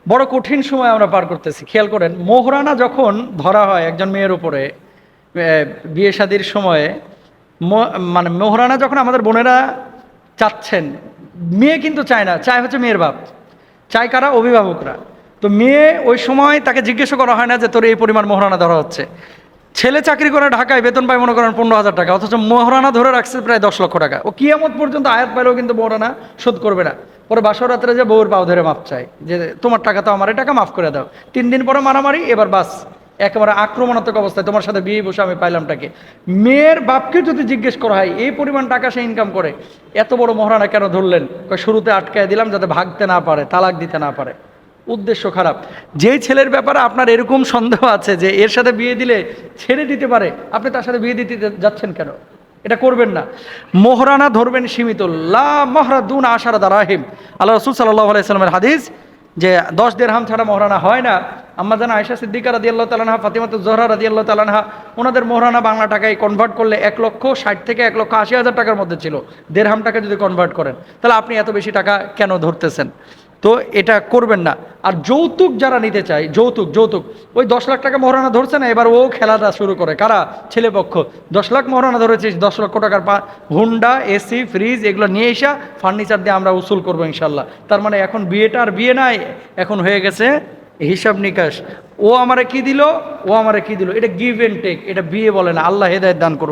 বড় কঠিন সময় আমরা পার করতেছি। খেয়াল করেন, মোহরানা যখন ধরা হয় একজন মেয়ের উপরে বিয়ে শাদির সময়ে, মানে মোহরানা যখন আমাদের বোনেরা চাচ্ছেন, মেয়ে কিন্তু চায় না, চায় হচ্ছে মেয়ের বাপ, চায় কারা? অভিভাবকরা। তো মেয়ে ওই সময় তাকে জিজ্ঞেস করা হয় না যে তোর এই পরিমাণ মোহরানা ধরা হচ্ছে। ছেলে চাকরি করে ঢাকায় বেতন পায় মনে করেন 15,000 টাকা, অথচ মোহরানা ধরে রাখছে প্রায় 10 লক্ষ টাকা। ও কিয়ামত পর্যন্ত আয়াত পাইলেও কিন্তু মোহরানা শোধ করবে না। পরে বাসর রাত্রে যে বউর পাও ধরে মাপ চায় যে তোমার টাকা তো আমার, এই টাকা মাফ করে দাও। 3 দিন পরে মারামারি, এবার বাস একেবারে আক্রমণাত্মক অবস্থায় তোমার সাথে বিয়ে বসে আমি পাইলামটাকে। মেয়ের বাপকে যদি জিজ্ঞেস করা হয় এই পরিমাণ টাকা সে ইনকাম করে, এত বড় মোহরানা কেন ধরলেন? শুরুতে আটকায় দিলাম যাতে ভাগতে না পারে, তালাক দিতে না পারে। উদ্দেশ্য খারাপ। যেই ছেলের ব্যাপারে আপনার এরকম সন্দেহ আছে যে এর সাথে বিয়ে দিলে ছেড়ে দিতে পারে, আপনি তার সাথে বিয়ে দিতে যাচ্ছেন কেন? এটা করবেন না। মোহরানা ধরবেন সীমিত, লা মহরা দুন আশারা দারাহিম। আল্লাহ রাসূল সাল্লাল্লাহু আলাইহি সাল্লামের হাদিস যে 10 দিরহাম ছাড়া মোহরানা হয় না। আম্মা জান আয়েশা সিদ্দিকা রাদিয়াল্লাহু তাআলা আনহা, ফাতিমাতুজ জোহরা রাদিয়াল্লাহু তাআলা আনহা, ওনাদের মোহরানা বাংলা টাকায় কনভার্ট করলে 1,60,000 থেকে 1,80,000 টাকার মধ্যে ছিল। দিরহামটাকে যদি কনভার্ট করেন, তাহলে আপনি এত বেশি টাকা কেন ধরতেছেন? তো এটা করবেন না। আর যৌতুক যারা নিতে চায়, যৌতুক ওই 10 লাখ টাকা মোহরানা ধরছে না, এবার ও খেলাটা শুরু করে। কারা? ছেলে পক্ষ। 10 লাখ মোহরানা ধরেছিস, 10 লক্ষ টাকার হুন্ডা, এসি, ফ্রিজ এগুলো নিয়ে এসা ফার্নিচার দিয়ে আমরা উসুল করবো ইনশাল্লাহ। তার মানে এখন বিয়েটা আর বিয়ে নাই, এখন হয়ে গেছে হিসাব নিকাশ। ও আমারে কি দিল, ও আমারে কি দিল, এটা গিভ এন্ড টেক, এটা বিয়ে বলে না। আল্লাহ হেদায়েত দান করুন।